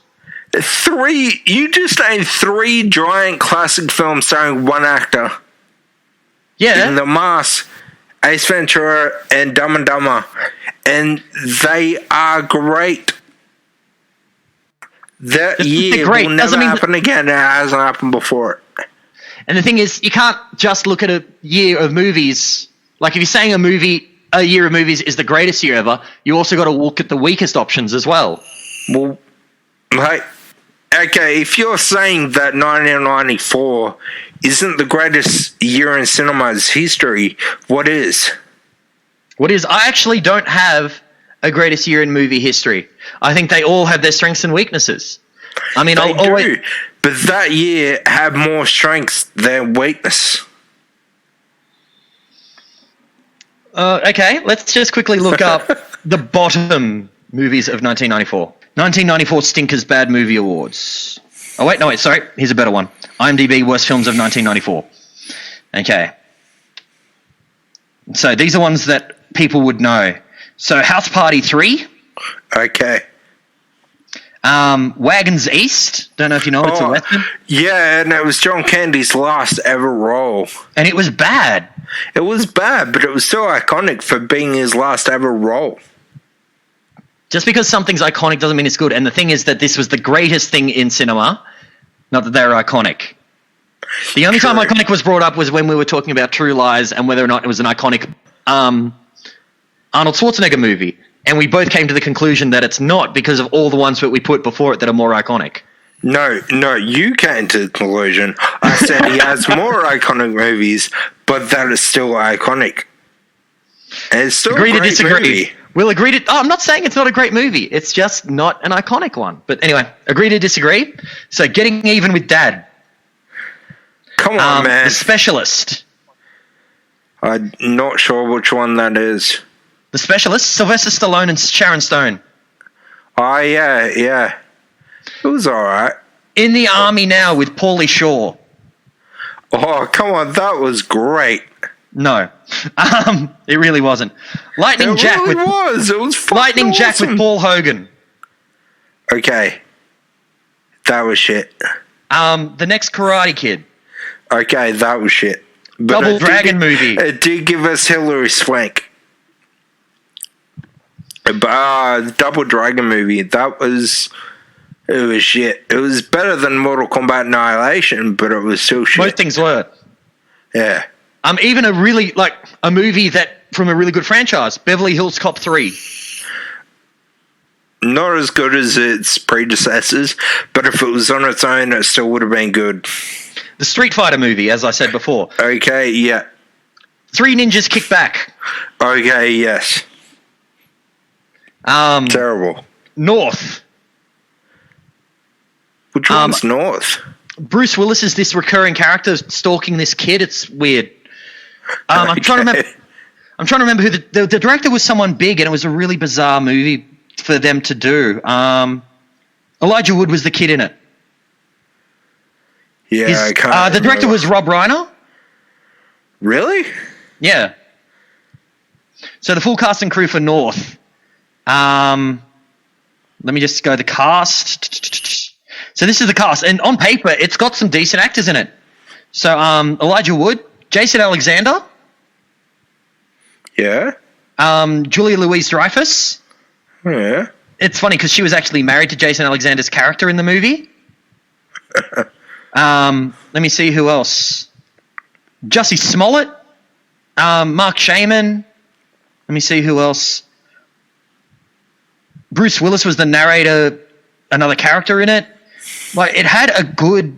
3. You just named 3 giant classic films starring one actor. Yeah. In The Mask, Ace Ventura, and Dumb and Dumber. And they are great. That year will never happen again. It hasn't happened before. And the thing is, you can't just look at a year of movies. Like if you're saying a year of movies is the greatest year ever, you also got to look at the weakest options as well. Well, like, okay, if you're saying that 1994 isn't the greatest year in cinema's history, what is? What is? I actually don't have a greatest year in movie history. I think they all have their strengths and weaknesses. I mean, they do, but that year had more strengths than weakness. Okay, let's just quickly look up the bottom movies of 1994. 1994 Stinkers Bad Movie Awards. Oh, wait, sorry. Here's a better one. IMDb Worst Films of 1994. Okay. So these are ones that people would know. So House Party 3. Okay. Wagons East. Don't know if you know, it's a Western. Yeah, and it was John Candy's last ever role. And it was bad. It was bad, but it was still iconic for being his last ever role. Just because something's iconic doesn't mean it's good. And the thing is that this was the greatest thing in cinema. Not that they're iconic. The only time iconic was brought up was when we were talking about True Lies and whether or not it was an iconic Arnold Schwarzenegger movie. And we both came to the conclusion that it's not because of all the ones that we put before it that are more iconic. No, you came to the conclusion. I said he has more iconic movies, but that is still iconic. And it's still agree a great to disagree. movie. We'll agree to... Oh, I'm not saying it's not a great movie. It's just not an iconic one. But anyway, agree to disagree. So Getting Even with Dad. Come on, man. The Specialist. I'm not sure which one that is. The Specialist, Sylvester Stallone and Sharon Stone. Oh, yeah. It was all right. In the Army Now with Pauly Shore. Oh, come on. That was great. No. It really wasn't. Lightning Jack It was fucking Lightning Jack awesome. with Paul Hogan. Okay. That was shit. The Next Karate Kid. Okay, that was shit. But Double Dragon movie. It did give us Hilary Swank. But Double Dragon movie, it was shit. It was better than Mortal Kombat Annihilation, but it was still shit. Both things were. Yeah. Even a really, a movie that, from a really good franchise, Beverly Hills Cop 3. Not as good as its predecessors, but if it was on its own, it still would have been good. The Street Fighter movie, as I said before. Okay, yeah. Three Ninjas Kick Back. Okay, yes. Terrible. North. Which one's North? Bruce Willis is this recurring character stalking this kid. It's weird. I'm trying to remember who the director was. Someone big, and it was a really bizarre movie for them to do. Elijah Wood was the kid in it. Yeah, I can't. The director was Rob Reiner. Really? Yeah. So the full cast and crew for North. Let me just go the cast. So this is the cast, and on paper, it's got some decent actors in it. So Elijah Wood, Jason Alexander. Yeah. Julia Louis-Dreyfus. Yeah. It's funny because she was actually married to Jason Alexander's character in the movie. Let me see who else. Jussie Smollett. Mark Shaman. Let me see who else. Bruce Willis was the narrator, another character in it. Like, it had a good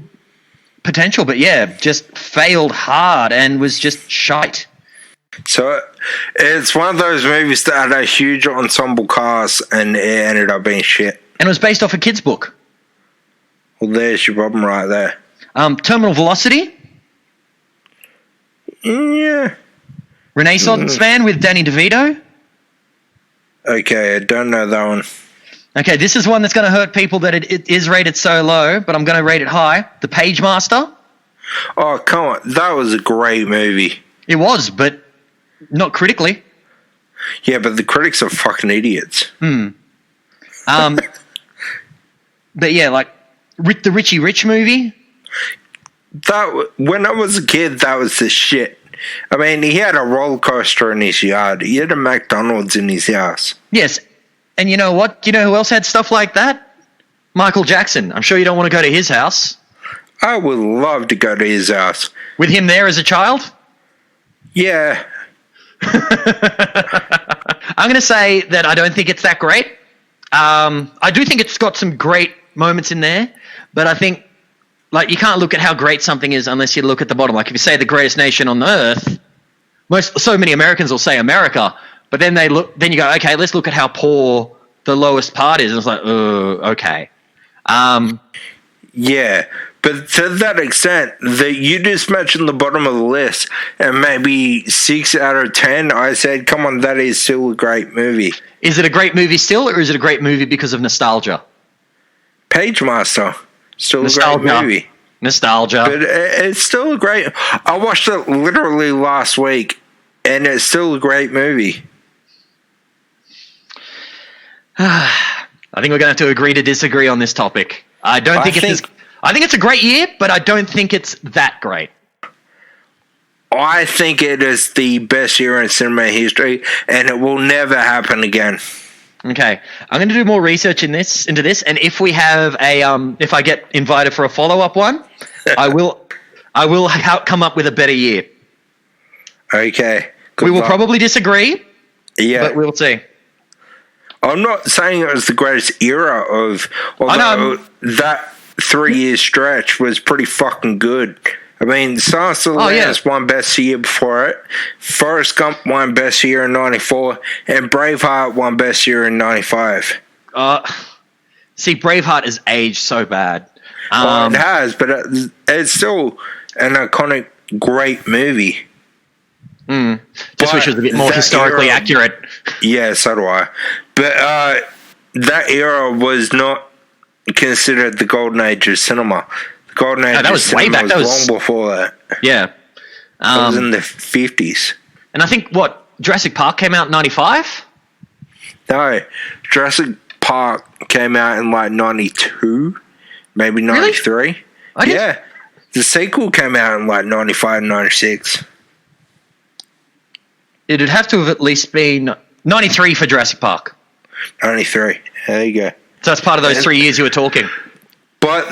potential, but yeah, just failed hard and was just shite. So it's one of those movies that had a huge ensemble cast and it ended up being shit. And it was based off a kid's book. Well, there's your problem right there. Terminal Velocity. Yeah. Renaissance Man with Danny DeVito. Okay, I don't know that one. Okay, this is one that's going to hurt people that it is rated so low, but I'm going to rate it high. The Page Master. Oh, come on. That was a great movie. It was, but not critically. Yeah, but the critics are fucking idiots. But yeah, like the Richie Rich movie. When I was a kid, that was the shit. I mean, he had a roller coaster in his yard. He had a McDonald's in his house. Yes, and you know what? You know who else had stuff like that? Michael Jackson. I'm sure you don't want to go to his house. I would love to go to his house. With him there as a child? Yeah. I'm going to say that I don't think it's that great. I do think it's got some great moments in there, but I think like you can't look at how great something is unless you look at the bottom. Like if you say the greatest nation on the earth, so many Americans will say America, but then then you go, okay, let's look at how poor the lowest part is. And it's like, okay. Yeah, but to that extent, that you just mentioned the bottom of the list, and maybe 6 out of 10, I said, come on, that is still a great movie. Is it a great movie still, or is it a great movie because of nostalgia? Page Master, still a great movie. Nostalgia. But it's still a great... I watched it literally last week, and it's still a great movie. I think we're going to have to agree to disagree on this topic. I think it's a great year, but I don't think it's that great. I think it is the best year in cinema history, and it will never happen again. Okay, I'm going to do more research into this, and if we have if I get invited for a follow-up one, I will come up with a better year. Okay. We will probably disagree. Yeah, but we'll see. I'm not saying it was the greatest era of, although that 3-year stretch was pretty fucking good. I mean, Silence of the Lambs won Best Year before it. Forrest Gump won Best Year in 94, and Braveheart won Best Year in 95. See, Braveheart has aged so bad. Well, it has, but it's still an iconic, great movie. Just wish it was a bit more historically accurate. Yeah, so do I. But that era was not considered the golden age of cinema. The golden age of cinema was long before that. Yeah. It was in the 50s. And I think, Jurassic Park came out in 95? No, Jurassic Park came out in like 92, maybe 93. Really? Yeah. The sequel came out in like 95, 96. It'd have to have at least been 93 for Jurassic Park. 93. There you go. So that's part of those 3 years you were talking. But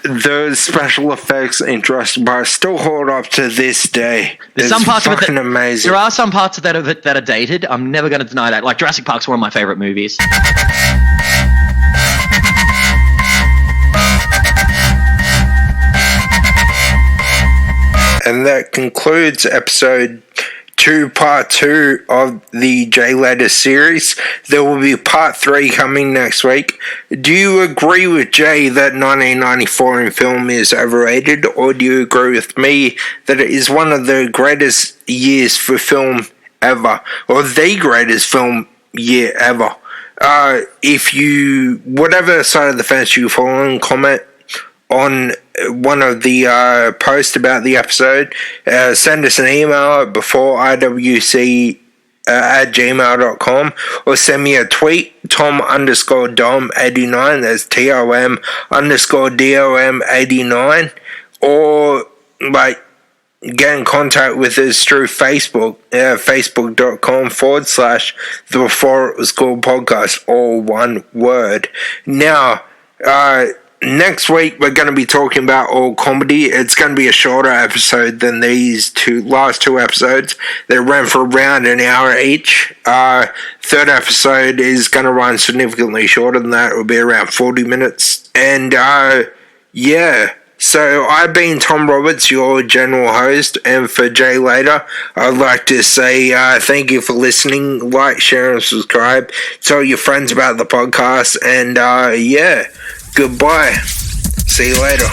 those special effects in Jurassic Park still hold up to this day. There's some parts of it that, amazing. There are some parts of it that are dated. I'm never going to deny that. Like Jurassic Park's one of my favorite movies. And that concludes episode 2 to part 2 of the Jay Later series. There will be part 3 coming next week. Do you agree with Jay that 1994 in film is overrated, or do you agree with me that it is one of the greatest years for film ever, or the greatest film year ever? If you, whatever side of the fence you fall on, comment on one of the posts about the episode. Send us an email at beforeiwc@gmail.com, or send me a tweet, Tom_Dom89, that's TOM_DOM89, or like get in contact with us through Facebook, facebook.com/the Before It Was Cool podcast, all one word. Now, next week we're going to be talking about all comedy. It's going to be a shorter episode than these last two episodes. They ran for around an hour each. Third episode is going to run significantly shorter than that. It will be around 40 minutes. And yeah. So I've been Tom Roberts, your general host, and for Jay Later, I'd like to say thank you for listening. Like, share, and subscribe. Tell your friends about the podcast, and yeah, goodbye. See you later.